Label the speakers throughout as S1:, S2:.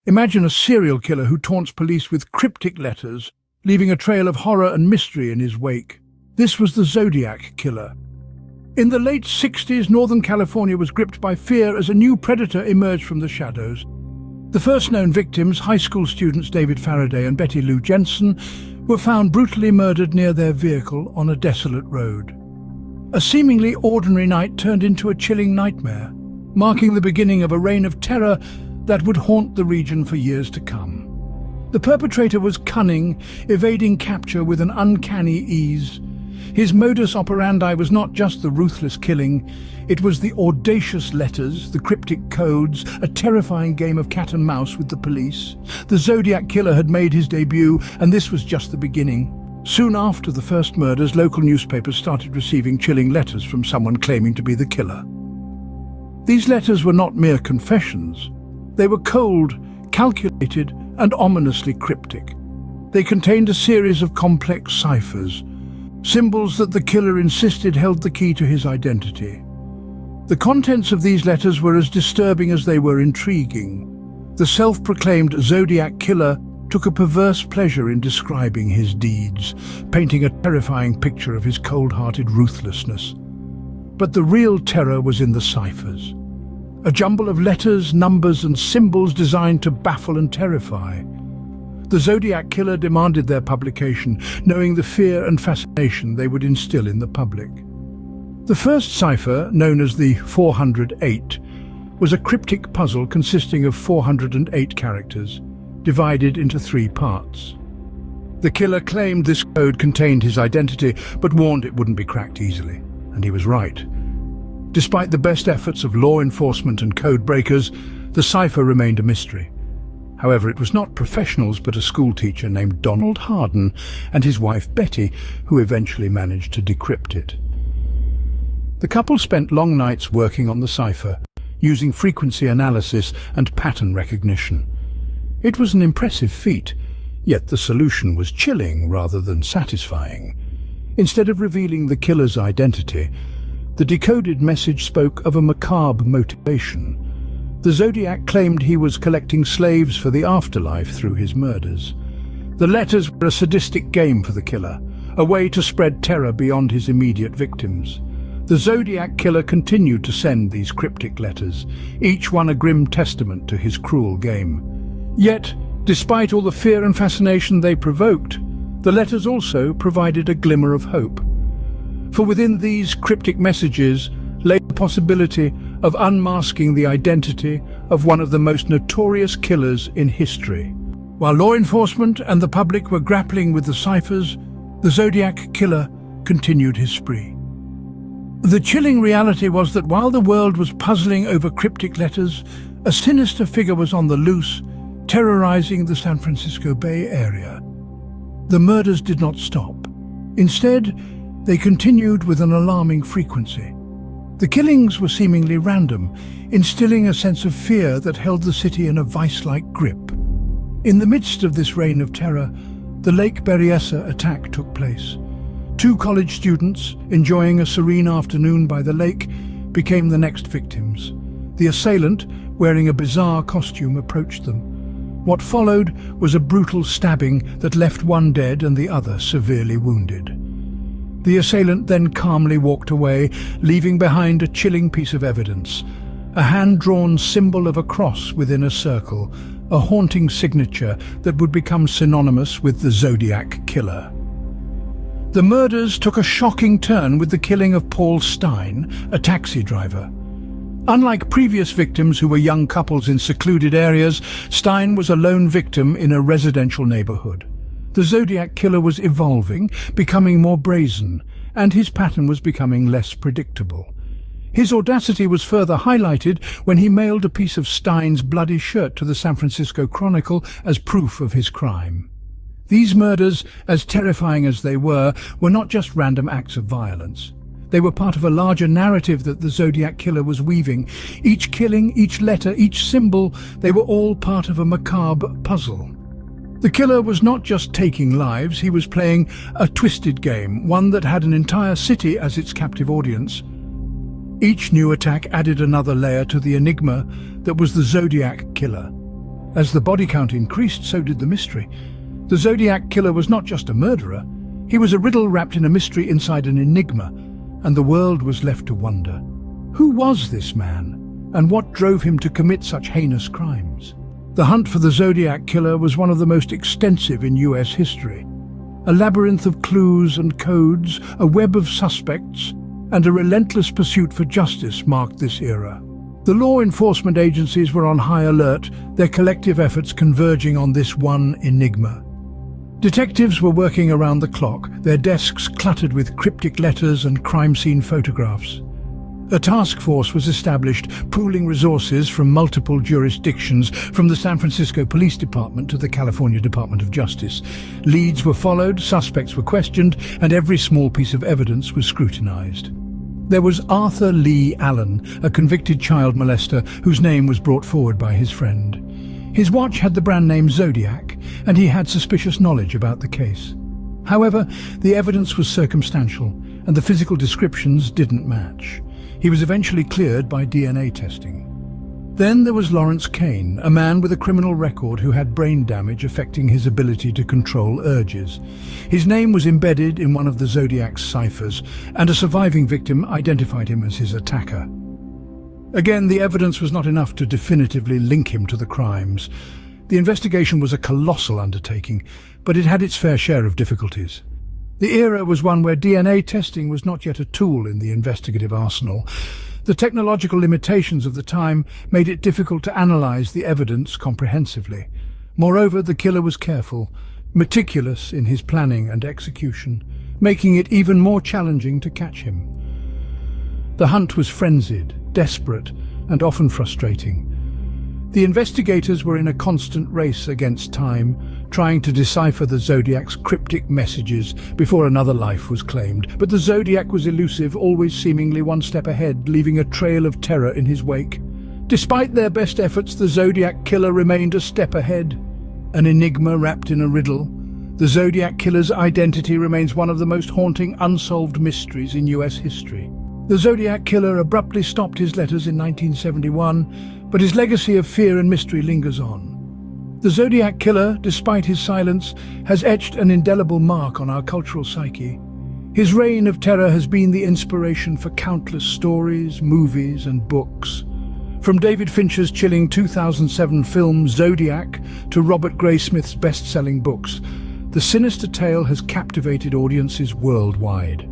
S1: Imagine a serial killer who taunts police with cryptic letters, leaving a trail of horror and mystery in his wake. This was the Zodiac Killer. In the late 60s, Northern California was gripped by fear as a new predator emerged from the shadows. The first known victims, high school students David Faraday and Betty Lou Jensen, were found brutally murdered near their vehicle on a desolate road. A seemingly ordinary night turned into a chilling nightmare, marking the beginning of a reign of terror that would haunt the region for years to come. The perpetrator was cunning, evading capture with an uncanny ease. His modus operandi was not just the ruthless killing, it was the audacious letters, the cryptic codes, a terrifying game of cat and mouse with the police. The Zodiac Killer had made his debut, and this was just the beginning. Soon after the first murders, local newspapers started receiving chilling letters from someone claiming to be the killer. These letters were not mere confessions. They were cold, calculated, and ominously cryptic. They contained a series of complex ciphers, symbols that the killer insisted held the key to his identity. The contents of these letters were as disturbing as they were intriguing. The self-proclaimed Zodiac Killer took a perverse pleasure in describing his deeds, painting a terrifying picture of his cold-hearted ruthlessness. But the real terror was in the ciphers. A jumble of letters, numbers, and symbols designed to baffle and terrify. The Zodiac Killer demanded their publication, knowing the fear and fascination they would instill in the public. The first cipher, known as the 408, was a cryptic puzzle consisting of 408 characters, divided into 3 parts. The killer claimed this code contained his identity, but warned it wouldn't be cracked easily, and he was right. Despite the best efforts of law enforcement and code breakers, the cipher remained a mystery. However, it was not professionals but a schoolteacher named Donald Harden and his wife Betty who eventually managed to decrypt it. The couple spent long nights working on the cipher, using frequency analysis and pattern recognition. It was an impressive feat, yet the solution was chilling rather than satisfying. Instead of revealing the killer's identity, the decoded message spoke of a macabre motivation. The Zodiac claimed he was collecting slaves for the afterlife through his murders. The letters were a sadistic game for the killer, a way to spread terror beyond his immediate victims. The Zodiac Killer continued to send these cryptic letters, each one a grim testament to his cruel game. Yet, despite all the fear and fascination they provoked, the letters also provided a glimmer of hope. For within these cryptic messages lay the possibility of unmasking the identity of one of the most notorious killers in history. While law enforcement and the public were grappling with the ciphers, the Zodiac Killer continued his spree. The chilling reality was that while the world was puzzling over cryptic letters, a sinister figure was on the loose, terrorizing the San Francisco Bay Area. The murders did not stop. Instead, they continued with an alarming frequency. The killings were seemingly random, instilling a sense of fear that held the city in a vice-like grip. In the midst of this reign of terror, the Lake Berryessa attack took place. 2 college students, enjoying a serene afternoon by the lake, became the next victims. The assailant, wearing a bizarre costume, approached them. What followed was a brutal stabbing that left one dead and the other severely wounded. The assailant then calmly walked away, leaving behind a chilling piece of evidence, a hand-drawn symbol of a cross within a circle, a haunting signature that would become synonymous with the Zodiac Killer. The murders took a shocking turn with the killing of Paul Stein, a taxi driver. Unlike previous victims who were young couples in secluded areas, Stein was a lone victim in a residential neighborhood. The Zodiac Killer was evolving, becoming more brazen, and his pattern was becoming less predictable. His audacity was further highlighted when he mailed a piece of Stein's bloody shirt to the San Francisco Chronicle as proof of his crime. These murders, as terrifying as they were not just random acts of violence. They were part of a larger narrative that the Zodiac Killer was weaving. Each killing, each letter, each symbol, they were all part of a macabre puzzle. The killer was not just taking lives, he was playing a twisted game, one that had an entire city as its captive audience. Each new attack added another layer to the enigma that was the Zodiac Killer. As the body count increased, so did the mystery. The Zodiac Killer was not just a murderer, he was a riddle wrapped in a mystery inside an enigma, and the world was left to wonder. Who was this man, and what drove him to commit such heinous crimes? The hunt for the Zodiac Killer was one of the most extensive in US history. A labyrinth of clues and codes, a web of suspects, and a relentless pursuit for justice marked this era. The law enforcement agencies were on high alert, their collective efforts converging on this one enigma. Detectives were working around the clock, their desks cluttered with cryptic letters and crime scene photographs. A task force was established, pooling resources from multiple jurisdictions, from the San Francisco Police Department to the California Department of Justice. Leads were followed, suspects were questioned, and every small piece of evidence was scrutinized. There was Arthur Lee Allen, a convicted child molester whose name was brought forward by his friend. His watch had the brand name Zodiac, and he had suspicious knowledge about the case. However, the evidence was circumstantial, and the physical descriptions didn't match. He was eventually cleared by DNA testing. Then there was Lawrence Kane, a man with a criminal record who had brain damage affecting his ability to control urges. His name was embedded in one of the Zodiac's ciphers, and a surviving victim identified him as his attacker. Again, the evidence was not enough to definitively link him to the crimes. The investigation was a colossal undertaking, but it had its fair share of difficulties. The era was one where DNA testing was not yet a tool in the investigative arsenal. The technological limitations of the time made it difficult to analyze the evidence comprehensively. Moreover, the killer was careful, meticulous in his planning and execution, making it even more challenging to catch him. The hunt was frenzied, desperate, and often frustrating. The investigators were in a constant race against time, trying to decipher the Zodiac's cryptic messages before another life was claimed. But the Zodiac was elusive, always seemingly one step ahead, leaving a trail of terror in his wake. Despite their best efforts, the Zodiac Killer remained a step ahead. An enigma wrapped in a riddle, the Zodiac Killer's identity remains one of the most haunting unsolved mysteries in US history. The Zodiac Killer abruptly stopped his letters in 1971, but his legacy of fear and mystery lingers on. The Zodiac Killer, despite his silence, has etched an indelible mark on our cultural psyche. His reign of terror has been the inspiration for countless stories, movies, and books. From David Fincher's chilling 2007 film Zodiac to Robert Graysmith's best-selling books, the sinister tale has captivated audiences worldwide.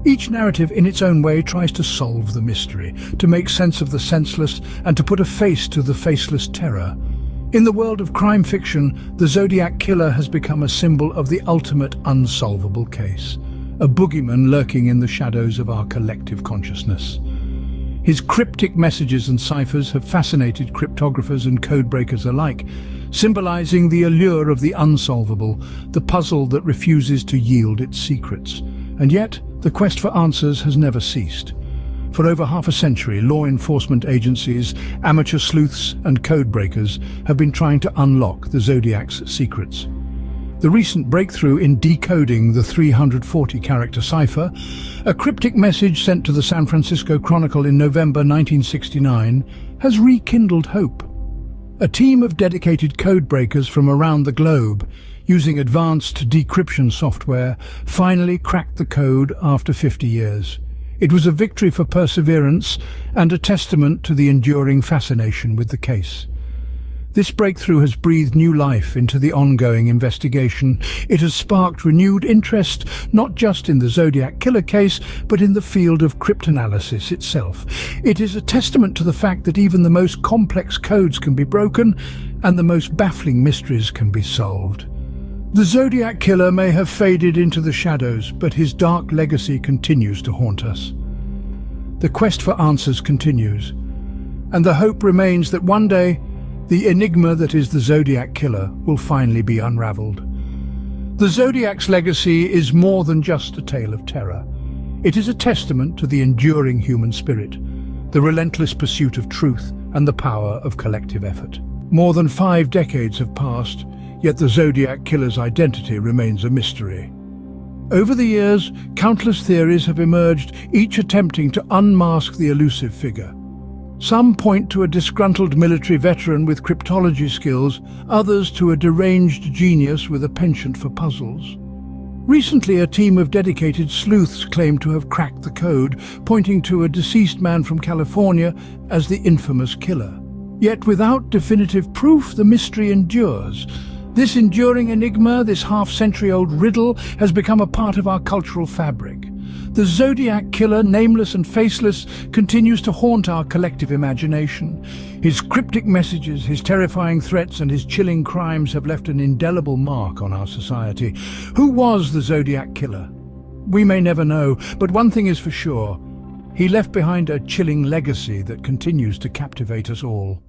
S1: Each narrative in its own way tries to solve the mystery, to make sense of the senseless, and to put a face to the faceless terror. In the world of crime fiction, the Zodiac Killer has become a symbol of the ultimate unsolvable case, a boogeyman lurking in the shadows of our collective consciousness. His cryptic messages and ciphers have fascinated cryptographers and codebreakers alike, symbolizing the allure of the unsolvable, the puzzle that refuses to yield its secrets. And yet, the quest for answers has never ceased. For over half a century, law enforcement agencies, amateur sleuths and codebreakers have been trying to unlock the Zodiac's secrets. The recent breakthrough in decoding the 340-character cipher, a cryptic message sent to the San Francisco Chronicle in November 1969, has rekindled hope. A team of dedicated codebreakers from around the globe, using advanced decryption software, finally cracked the code after 50 years. It was a victory for perseverance and a testament to the enduring fascination with the case. This breakthrough has breathed new life into the ongoing investigation. It has sparked renewed interest, not just in the Zodiac Killer case, but in the field of cryptanalysis itself. It is a testament to the fact that even the most complex codes can be broken, and the most baffling mysteries can be solved. The Zodiac Killer may have faded into the shadows, but his dark legacy continues to haunt us. The quest for answers continues, and the hope remains that one day, the enigma that is the Zodiac Killer will finally be unraveled. The Zodiac's legacy is more than just a tale of terror. It is a testament to the enduring human spirit, the relentless pursuit of truth, and the power of collective effort. More than 5 decades have passed, yet the Zodiac Killer's identity remains a mystery. Over the years, countless theories have emerged, each attempting to unmask the elusive figure. Some point to a disgruntled military veteran with cryptology skills, others to a deranged genius with a penchant for puzzles. Recently, a team of dedicated sleuths claimed to have cracked the code, pointing to a deceased man from California as the infamous killer. Yet without definitive proof, the mystery endures. This enduring enigma, this half-century-old riddle, has become a part of our cultural fabric. The Zodiac Killer, nameless and faceless, continues to haunt our collective imagination. His cryptic messages, his terrifying threats, and his chilling crimes have left an indelible mark on our society. Who was the Zodiac Killer? We may never know, but one thing is for sure. He left behind a chilling legacy that continues to captivate us all.